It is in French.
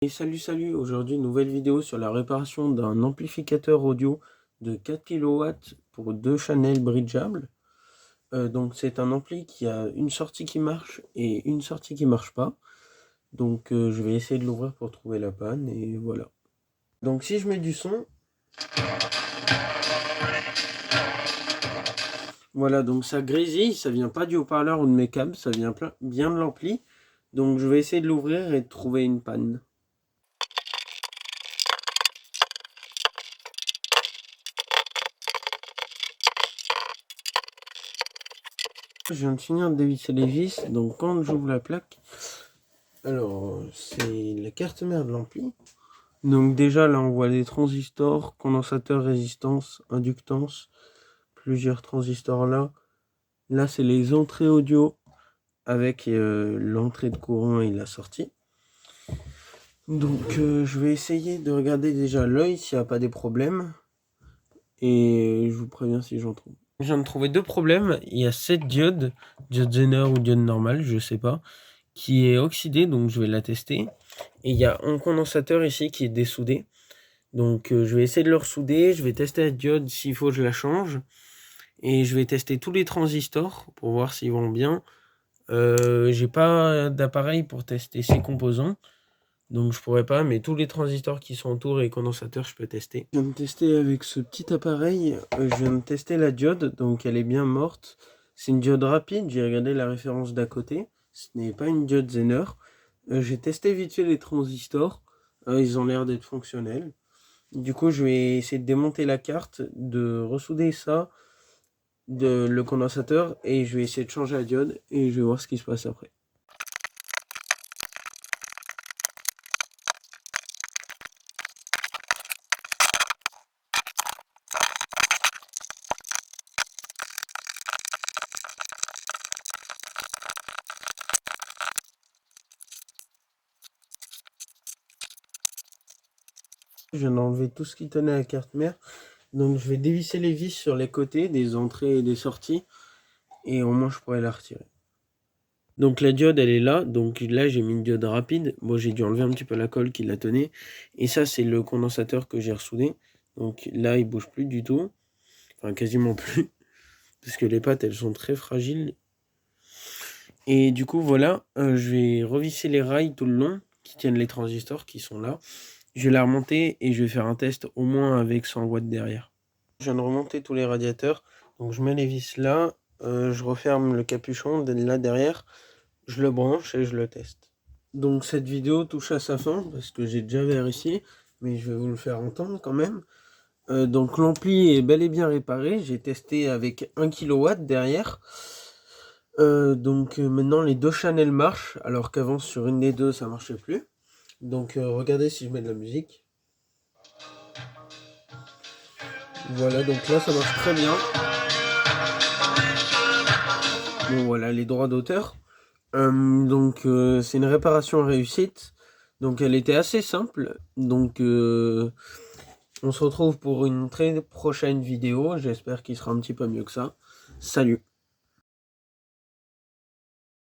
Et salut, aujourd'hui nouvelle vidéo sur la réparation d'un amplificateur audio de 4 kW pour 2 channels bridgeables. Donc c'est un ampli qui a une sortie qui marche et une sortie qui marche pas. Donc je vais essayer de l'ouvrir pour trouver la panne et voilà. Donc si je mets du son, voilà, donc ça grésille, ça vient pas du haut-parleur ou de mes câbles, ça vient bien de l'ampli. Donc je vais essayer de l'ouvrir et de trouver une panne. Je viens de finir de dévisser les vis, donc quand j'ouvre la plaque, alors c'est la carte mère de l'ampli. Donc déjà là on voit les transistors, condensateur, résistance, inductance, plusieurs transistors là. Là c'est les entrées audio avec l'entrée de courant et la sortie. Donc je vais essayer de regarder déjà l'œil s'il n'y a pas des problèmes. Et je vous préviens si j'en trouve. Je viens de trouver deux problèmes. Il y a cette diode Zener ou diode normale, je sais pas, qui est oxydée, donc je vais la tester. Et il y a un condensateur ici qui est dessoudé. Donc je vais essayer de le ressouder, je vais tester la diode, s'il faut je la change. Et je vais tester tous les transistors pour voir s'ils vont bien. J'ai pas d'appareil pour tester ces composants. Donc je pourrais pas, mais tous les transistors qui sont autour et les condensateurs, je peux tester. Je viens de tester avec ce petit appareil, je viens de tester la diode, donc elle est bien morte. C'est une diode rapide, j'ai regardé la référence d'à côté. Ce n'est pas une diode Zener. J'ai testé vite fait les transistors, ils ont l'air d'être fonctionnels. Du coup, je vais essayer de démonter la carte, de ressouder ça, le condensateur, et je vais essayer de changer la diode, et je vais voir ce qui se passe après. Je viens d'enlever tout ce qui tenait à la carte mère. Donc je vais dévisser les vis sur les côtés des entrées et des sorties. Et au moins je pourrais la retirer. Donc la diode elle est là. Donc là j'ai mis une diode rapide. Bon, j'ai dû enlever un petit peu la colle qui la tenait. Et ça c'est le condensateur que j'ai ressoudé. Donc là il bouge plus du tout. Enfin quasiment plus. Parce que les pattes elles sont très fragiles. Et du coup voilà. Je vais revisser les rails tout le long. Qui tiennent les transistors qui sont là. Je vais la remonter et je vais faire un test au moins avec 100 watts derrière. Je viens de remonter tous les radiateurs. Donc je mets les vis là. Je referme le capuchon là derrière. Je le branche et je le teste. Donc cette vidéo touche à sa fin parce que j'ai déjà vérifié. Mais je vais vous le faire entendre quand même. Donc l'ampli est bel et bien réparé. J'ai testé avec 1 kW derrière. Donc maintenant les deux channels marchent. Alors qu'avant sur une des deux ça marchait plus. Donc regardez si je mets de la musique. Voilà, donc là ça marche très bien. Bon voilà les droits d'auteur. Donc c'est une réparation réussite. Donc elle était assez simple. Donc on se retrouve pour une très prochaine vidéo. J'espère qu'il sera un petit peu mieux que ça. Salut!